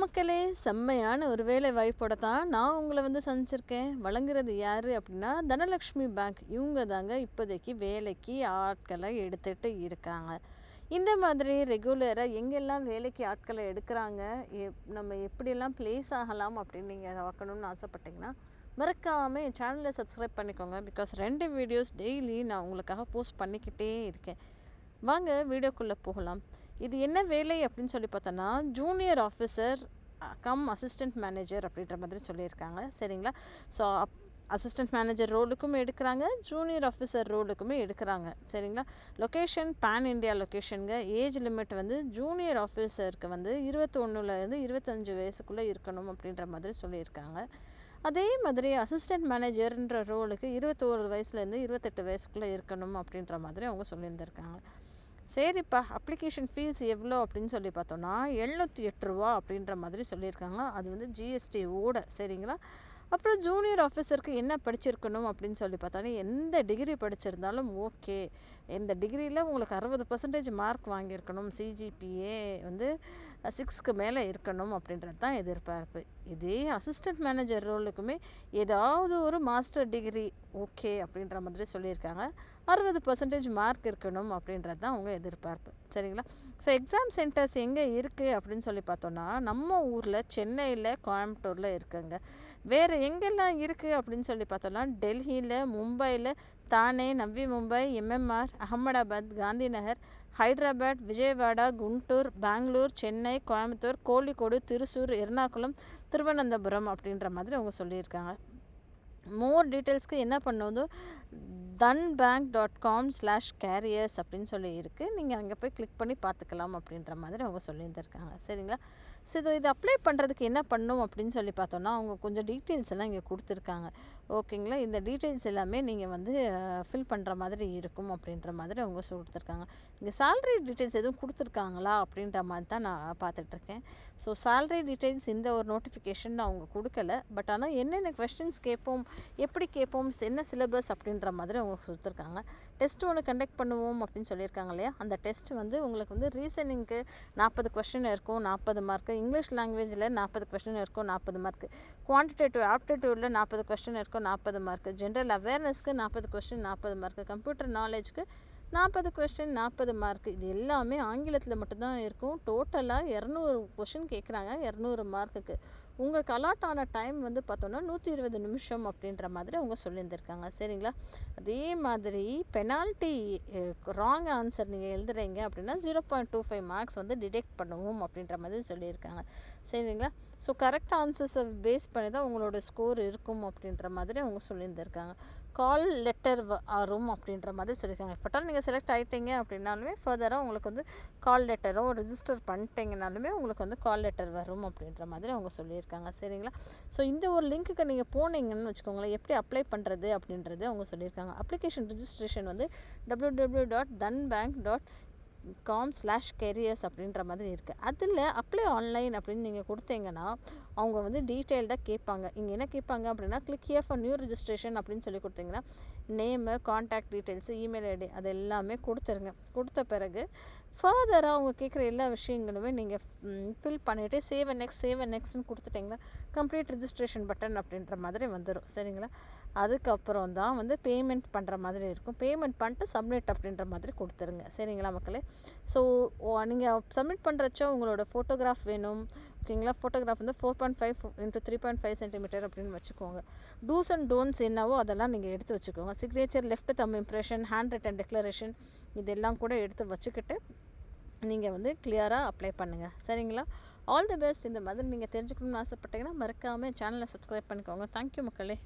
மக்களே! செம்மையான ஒரு வேலை வாய்ப்போட தான் நான் உங்கள சந்திச்சிருக்கேன். வழங்குறது யாரு அப்டின்னா, தனலக்ஷ்மி பேங்க். இவங்க தாங்க இப்போதைக்கு வேலைக்கு ஆட்கள எடுத்துட்டு இருக்காங்க. இந்த மாதிரி ரெகுலரா எங்கெல்லாம் வேலைக்கு ஆட்கள எடுக்குறாங்க, நம்ம எப்படியெல்லாம் பிளேஸ் ஆகலாம் அப்படின்னு நீங்க பார்க்கணும்னு ஆசைப்பட்டீங்கன்னா, மறக்காம என் சேனல சப்ஸ்கிரைப் பண்ணிக்கோங்க. பிகாஸ் 2 வீடியோஸ் டெய்லி நான் உங்களுக்காக போஸ்ட் பண்ணிக்கிட்டே இருக்கேன். வாங்க வீடியோக்குள்ள போகலாம். இது என்ன வேலை அப்படின்னு சொல்லி பார்த்தோன்னா, ஜூனியர் ஆஃபீசர் அசிஸ்டன்ட் மேனேஜர் அப்படின்ற மாதிரி சொல்லியிருக்காங்க. சரிங்களா? ஸோ அசிஸ்டன்ட் மேனேஜர் ரோலுக்கும் எடுக்கிறாங்க, ஜூனியர் ஆஃபீஸர் ரோலுக்குமே எடுக்கிறாங்க. சரிங்களா? லொக்கேஷன் பேன் இண்டியா லொக்கேஷனுங்க. ஏஜ் லிமிட் ஜூனியர் ஆஃபீஸருக்கு 21லேருந்து 25 வயசுக்குள்ளே இருக்கணும் அப்படின்ற மாதிரி சொல்லியிருக்காங்க. அதே மாதிரி அசிஸ்டன்ட் மேனேஜர்ன்ற ரோலுக்கு 21 வயசுலேருந்து 28 வயசுக்குள்ளே இருக்கணும் அப்படின்ற மாதிரி அவங்க சொல்லியிருந்திருக்காங்க. சரிப்பா, அப்ளிகேஷன் ஃபீஸ் எவ்வளோ அப்படின்னு சொல்லி பார்த்தோன்னா, ரூ. 708 அப்படின்ற மாதிரி சொல்லியிருக்காங்க. அது ஜிஎஸ்டி ஓட. சரிங்களா? அப்புறம் ஜூனியர் ஆஃபீஸருக்கு என்ன படிச்சிருக்கணும் அப்படின்னு சொல்லி பார்த்தோன்னா, எந்த டிகிரி படிச்சிருந்தாலும் ஓகே. இந்த டிகிரியில் உங்களுக்கு 60% மார்க் வாங்கியிருக்கணும். சிஜிபிஏ 6க்கு மேலே இருக்கணும் அப்படின்றது தான் எதிர்பார்ப்பு. இதே அசிஸ்டன்ட் மேனேஜர் ரோலுக்குமே ஏதாவது ஒரு மாஸ்டர் டிகிரி ஓகே அப்படின்ற மாதிரி சொல்லியிருக்காங்க. 60% மார்க் இருக்கணும் அப்படின்றது தான் அவங்க எதிர்பார்ப்பு. சரிங்களா? ஸோ எக்ஸாம் சென்டர்ஸ் எங்கே இருக்குது அப்படின்னு சொல்லி பார்த்தோன்னா, நம்ம ஊரில் சென்னையில், கோயம்புத்தூரில் இருக்குங்க. வேறு எங்கெல்லாம் இருக்குது அப்படின்னு சொல்லி பார்த்தோன்னா, டெல்லியில், மும்பையில், தானே, நவி மும்பை, எம்எம்ஆர், அகமதாபாத், காந்தி நகர், ஹைதராபாத், விஜயவாடா, குண்டூர், பெங்களூர், சென்னை, கோயம்புத்தூர், கோழிக்கோடு, திருச்சூர், எர்ணாகுளம், திருவனந்தபுரம் அப்படின்ற மாதிரி அவங்க சொல்லியிருக்காங்க. மோர் டீட்டெயில்ஸ்க்கு என்ன பண்ணுவது, dhanbank.com/careers அப்படின்னு சொல்லி இருக்குது. நீங்கள் அங்கே போய் கிளிக் பண்ணி பார்த்துக்கலாம் அப்படின்ற மாதிரி அவங்க சொல்லியிருந்திருக்காங்க. சரிங்களா? ஸோ இது அப்ளை பண்ணுறதுக்கு என்ன பண்ணணும் அப்படின்னு சொல்லி பார்த்தோன்னா, அவங்க கொஞ்சம் டீட்டெயில்ஸ் எல்லாம் இங்கே கொடுத்துருக்காங்க. ஓகேங்களா? இந்த டீட்டெயில்ஸ் எல்லாமே நீங்கள் ஃபில் பண்ணுற மாதிரி இருக்கும் அப்படின்ற மாதிரி அவங்க கொடுத்துருக்காங்க. இங்கே சேலரி டீட்டெயில்ஸ் எதுவும் கொடுத்துருக்காங்களா அப்படின்ற மாதிரி தான் நான் பார்த்துட்ருக்கேன். ஸோ சேலரி டீட்டெயில்ஸ் இந்த ஒரு நோட்டிஃபிகேஷன் அவங்க கொடுக்கல. பட் ஆனால் என்னென்ன கொஸ்டின்ஸ் கேட்போம், எப்படி கேட்போம், என்ன சிலபஸ் அப்படின்ற மாதிரி அவங்க கொடுத்துருக்காங்க. டெஸ்ட் ஒன்று கண்டக்ட் பண்ணுவோம் அப்படின்னு சொல்லியிருக்காங்க இல்லையா? அந்த டெஸ்ட் உங்களுக்கு ரீசனிங்க்கு 40 கொஸ்டின் இருக்கும், 40 மார்க்கு. இங்கிலீஷ் லாங்குவேஜில் 40 கொஸ்டின் இருக்கும், 40 மார்க்கு. குவான்டிடேட்டிவ் ஆப்டிடியூடில் 40 கொஸ்டின் இருக்கும், 40 மார்க்கு. ஜென்ரல் அவேர்னஸ்க்கு 40 கொஸ்டின், 40 மார்க்கு. கம்ப்யூட்டர் நாலேஜ்க்கு 40 கொஸ்டின், 40 மார்க்கு. இது எல்லாமே ஆங்கிலத்தில் மட்டும்தான் இருக்கும். டோட்டலாக 200 கொஸ்டின் கேட்குறாங்க, 200 மார்க்குக்கு. உங்களுக்கு அலாட் ஆன டைம் பார்த்தோன்னா 120 நிமிஷம் அப்படின்ற மாதிரி அவங்க சொல்லியிருந்திருக்காங்க. சரிங்களா? அதே மாதிரி பெனால்ட்டி, ராங் ஆன்சர் நீங்கள் எழுதுறீங்க அப்படின்னா 0.25 மார்க்ஸ் டிடெக்ட் பண்ணுவோம் அப்படின்ற மாதிரி சொல்லியிருக்காங்க. சரிங்களா? ஸோ கரெக்ட் ஆன்சர்ஸை பேஸ் பண்ணி தான் உங்களோட ஸ்கோர் இருக்கும் அப்படின்ற மாதிரி அவங்க சொல்லியிருந்திருக்காங்க. கால் லெட்டர் வரும் அப்படின்ற மாதிரி சொல்லியிருக்காங்க. இஃபட்டால் நீங்கள் செலக்ட் ஆகிட்டீங்க அப்படின்னாலுமே ஃபர்தராக உங்களுக்கு கால் லெட்டரோ ரிஜிஸ்டர் பண்ணிட்டீங்கனாலுமே உங்களுக்கு கால் லெட்டர் வரும் அப்படின்ற மாதிரி அவங்க சொல்லியிருக்காங்க. சரிங்களா? ஸோ இந்த ஒரு லிங்க்குக்கு நீங்கள் போனீங்கன்னு வச்சுக்கோங்களேன், எப்படி அப்ளை பண்ணுறது அப்படின்றது அவங்க சொல்லியிருக்காங்க. அப்ளிகேஷன் ரிஜிஸ்ட்ரேஷன் www.dhanbank.com/careers அப்படின்ற மாதிரி இருக்குது. அதில் அப்ளை ஆன்லைன் அப்படின்னு நீங்கள் கொடுத்தீங்கன்னா அவங்க டீட்டெயில்டாக கேட்பாங்க. இங்கே என்ன கேட்பாங்க அப்படின்னா, click here for new registration அப்படின்னு சொல்லி கொடுத்தீங்கன்னா, name, contact details, email ID அது எல்லாமே கொடுத்துருங்க. கொடுத்த பிறகு ஃபர்தராக அவங்க கேட்குற எல்லா விஷயங்களுமே நீங்கள் ஃபில் பண்ணிவிட்டு சேவ் அண்ட் நெக்ஸ்ட்னு கொடுத்துட்டிங்கன்னா கம்ப்ளீட் ரிஜிஸ்ட்ரேஷன் பட்டன் அப்படின்ற மாதிரி வந்துடும். சரிங்களா? அதுக்கப்புறம் தான் பேமெண்ட் பண்ணுற மாதிரி இருக்கும். பேமெண்ட் பண்ணிட்டு சப்மிட் அப்படின்ற மாதிரி கொடுத்துருங்க. சரிங்களா மக்களே? ஸோ நீங்கள் சப்மிட் பண்ணுறச்ச உங்களோட ஃபோட்டோகிராஃப் வேணும். ஓகேங்களா? ஃபோட்டோகிராஃப் 4.5 x 3.5 சென்டிமீட்டர் அப்படின்னு வச்சுக்கோங்க. டூஸ் அண்ட் டோன்ட்ஸ் என்னவோ அதெல்லாம் நீங்கள் எடுத்து வச்சுக்கோங்க. சிக்னேச்சர், லெஃப்ட் தம் இம்ப்ரெஷன், ஹேண்ட் ரிட்டன் டிக்ளரேஷன் இதெல்லாம் கூட எடுத்து வச்சுக்கிட்டு நீங்கள் கிளியராக அப்ளை பண்ணுங்கள். சரிங்களா? All the best. இந்த மாதிரி நீங்கள் தெரிஞ்சுக்கணும்னு ஆசைப்பட்டீங்கன்னா மறக்காமல் சேனலை சப்ஸ்கிரைப் பண்ணிக்கோங்க. தேங்க்யூ மக்களே.